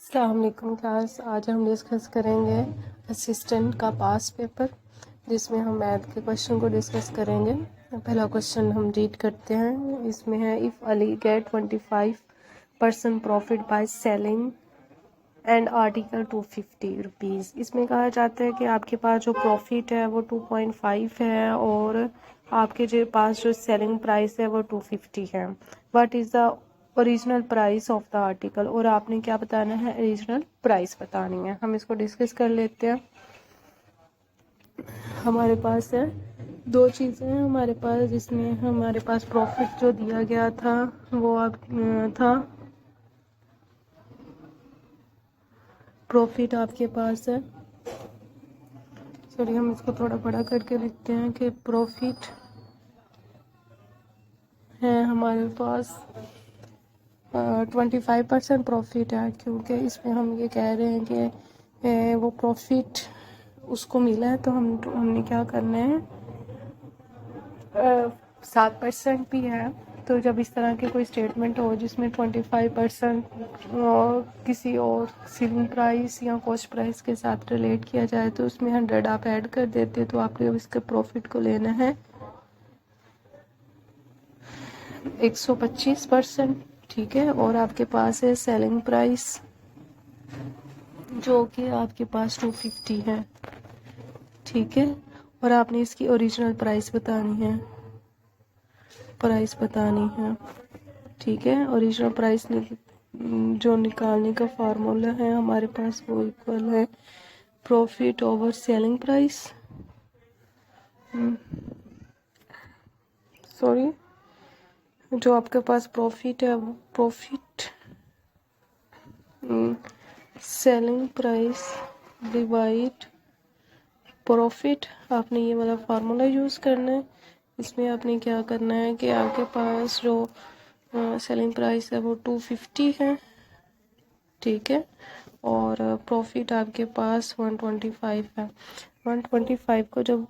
अस्सलाम वालेकुम क्लास। आज हम डिस्कस करेंगे असिस्टेंट का पास पेपर, जिसमें हम मैथ के क्वेश्चन को डिस्कस करेंगे। पहला क्वेश्चन हम रीड करते हैं। इसमें है if Ali get 25% profit by selling and article 250 rupees. इसमें कहा जाता है कि आपके पास जो प्रॉफिट है वो 2.5 है और आपके जो पास जो सेलिंग प्राइस है वो 250 है। What is the original price of the article, और आपने क्या बताना है, ओरिजिनल प्राइस बतानी है। हम इसको डिस्कस कर लेते हैं। हमारे पास है दो चीज़ें हैं हमारे पास, जिसमें हमारे पास प्रॉफिट जो दिया गया था वो था प्रॉफिट आपके पास है, सॉरी हम इसको थोड़ा बड़ा करके लिखते हैं कि प्रॉफिट है हमारे पास 25% प्रॉफिट है, क्योंकि इसमें हम ये कह रहे हैं कि वो प्रॉफिट उसको मिला है, तो हमने क्या करना है 7% भी है। तो जब इस तरह की कोई स्टेटमेंट हो जिसमें 25% किसी और सेलिंग प्राइस या कॉस्ट प्राइस के साथ रिलेट किया जाए तो उसमें 100 आप ऐड कर देते, तो आपने इसके प्रॉफिट को लेना है 125%। ठीक है, और आपके पास है सेलिंग प्राइस जो कि आपके पास 250 है। ठीक है, और आपने इसकी ओरिजिनल प्राइस बतानी है, ठीक है। ओरिजिनल प्राइस जो निकालने का फार्मूला है हमारे पास वो इक्वल है profit over selling price, sorry जो आपके पास प्रॉफिट है वो profit selling price divide profit. आपने ये वाला फार्मूला यूज़ करना है। इसमें आपने क्या करना है कि आपके पास जो सेलिंग प्राइस है वो 250 है, ठीक है, और प्रॉफिट आपके पास 125 है। 125 को जब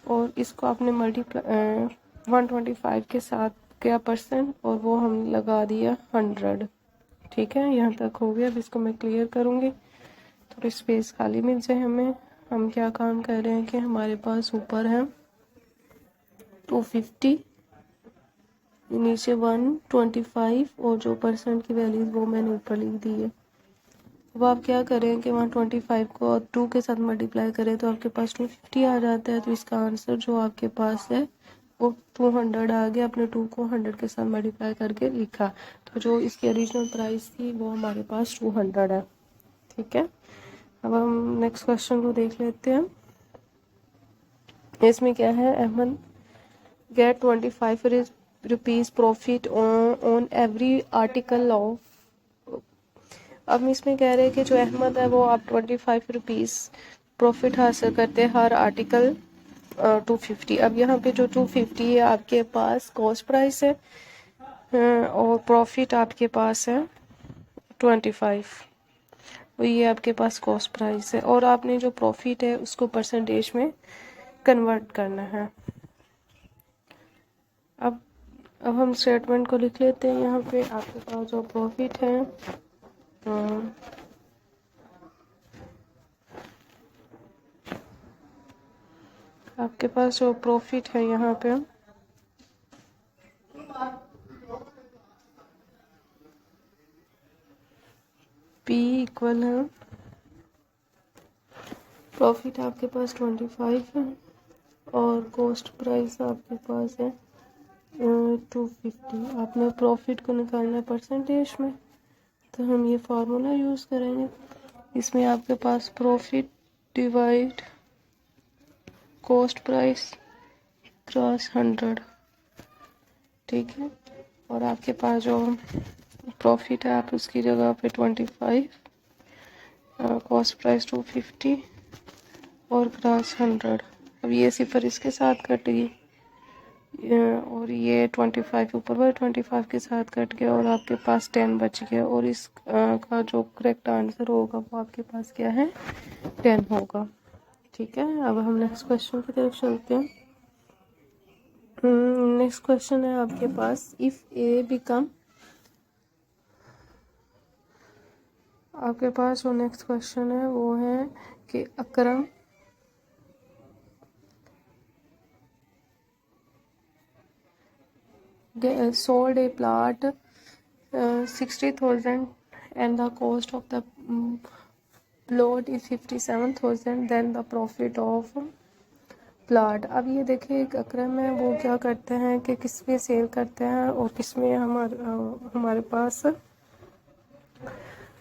और इसको आपने मल्टीप्लाई 125 के साथ क्या परसेंट, और वो हम लगा दिया 100। ठीक है, यहाँ तक हो गया। अब इसको मैं क्लियर करूँगी, थोड़ी स्पेस खाली मिल जाए हमें। हम क्या काम कर रहे हैं कि हमारे पास ऊपर है 250, नीचे 125, और जो परसेंट की वैल्यू वो मैंने ऊपर लिख दी है। अब आप क्या करें कि 125 को 2 के साथ मल्टीप्लाई करें तो आपके पास 250 आ जाता है। तो इसका आंसर जो आपके पास है वो 200 आ गया। आपने 2 को 100 के साथ मल्टीप्लाई करके लिखा, तो जो इसकी ओरिजिनल प्राइस थी वो हमारे पास 200 है। ठीक है, अब हम नेक्स्ट क्वेश्चन को देख लेते हैं। इसमें क्या है, Ahmed get 25 rupees profit on every article of. अब इसमें कह रहे हैं कि जो अहमद है वो आप 25 रुपीज़ प्रॉफिट हासिल करते हैं हर आर्टिकल 250। अब यहाँ पे जो 250 है आपके पास कॉस्ट प्राइस है, और प्रॉफिट आपके पास है 25, और ये आपके पास कॉस्ट प्राइस है, और आपने जो प्रॉफिट है उसको परसेंटेज में कन्वर्ट करना है। अब हम स्टेटमेंट को लिख लेते हैं। यहाँ पे आपके पास जो प्रॉफिट है आपके पास जो प्रॉफिट है यहाँ पे P इक्वल है प्रॉफिट आपके पास 25 है और कॉस्ट प्राइस आपके पास है 250। आपने प्रॉफिट को निकालना है परसेंटेज में, तो हम ये फार्मूला यूज़ करेंगे। इसमें आपके पास profit divide cost price cross 100, ठीक है, और आपके पास जो प्रॉफिट है आप उसकी जगह पे 25, कॉस्ट प्राइस 250 और क्रॉस 100। अब ये सिफर इसके साथ कट गई और ये 25 ऊपर वाले 25 के साथ कट गया और आपके पास 10 बच गया, और इस का जो करेक्ट आंसर होगा वो आपके पास क्या है 10 होगा। ठीक है, अब हम नेक्स्ट क्वेश्चन की तरफ चलते हैं। नेक्स्ट क्वेश्चन है आपके पास इफ़ ए बिकम आपके पास जो नेक्स्ट क्वेश्चन है वो है कि अकरम sold a plot 60,000 and the cost of the plot is 57,000, then the profit of plot. अब ये देखिए एक अकरम है, वो क्या करते हैं कि किस में सेल करते हैं और किस में हमारे पास।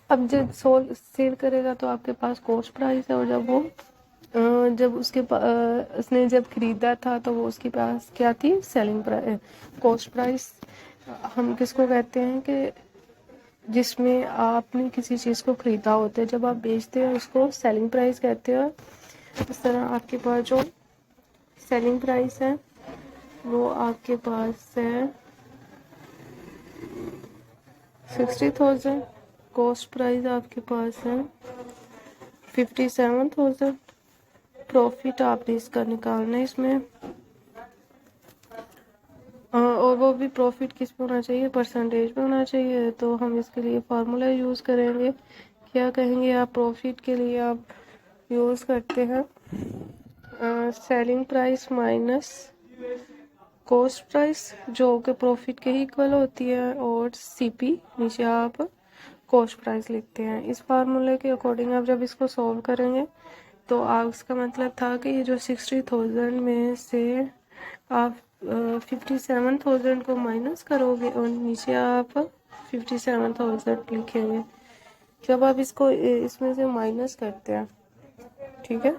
अब जब सेल करेगा तो आपके पास कॉस्ट प्राइस है, और जब उसने जब खरीदा था तो वो उसके पास क्या थी, सेलिंग प्राइस, कॉस्ट प्राइस। हम किसको कहते हैं कि जिसमें आपने किसी चीज़ को खरीदा होता है, जब आप बेचते हैं उसको सेलिंग प्राइस कहते हैं। इस तरह आपके पास जो सेलिंग प्राइस है वो आपके पास है 60,000, कॉस्ट प्राइस आपके पास है 57,000। प्रॉफिट आपने इसका निकालना है इसमें, और वो भी प्रॉफिट किस पे होना चाहिए, परसेंटेज पे होना चाहिए। तो हम इसके लिए फार्मूला यूज़ करेंगे। क्या कहेंगे आप, प्रॉफिट के लिए आप यूज़ करते हैं selling price minus cost price, जो कि प्रॉफिट के ही इक्वल होती है, और सीपी नीचे आप कॉस्ट प्राइस लिखते हैं। इस फार्मूले के अकॉर्डिंग आप जब इसको सॉल्व करेंगे तो इसका मतलब था कि ये जो 60,000 में से आप 57,000 को माइनस करोगे और नीचे आप 57,000 लिखेंगे। जब आप इसको इसमें से माइनस करते हैं, ठीक है,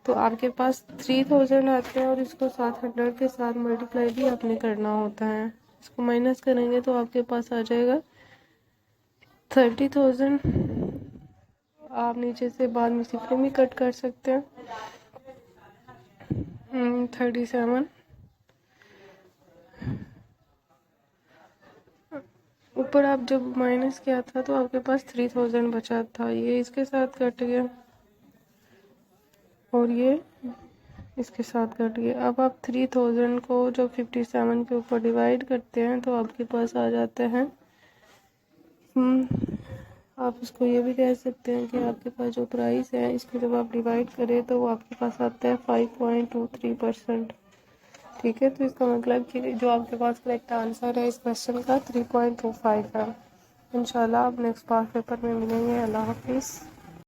तो आपके पास 3,000 आते हैं, और इसको 700 के साथ मल्टीप्लाई भी आपने करना होता है। इसको माइनस करेंगे तो आपके पास आ जाएगा 30,000। आप नीचे से बाद में सिफर भी कट कर सकते हैं। 37 ऊपर आप जब माइनस किया था तो आपके पास 3,000 बचा था, ये इसके साथ कट गया और ये इसके साथ कट गया। अब आप 3,000 को जब 57 के ऊपर डिवाइड करते हैं तो आपके पास आ जाता है, आप इसको ये भी कह सकते हैं कि आपके पास जो प्राइस है इसको जब आप डिवाइड करें तो वो आपके पास आता है 5.23%। ठीक है, तो इसका मतलब कि जो आपके पास करेक्ट आंसर है इस क्वेश्चन का 3.25 है। इंशाल्लाह आप नेक्स्ट पास पेपर में मिलेंगे। अल्लाह हाफिज़।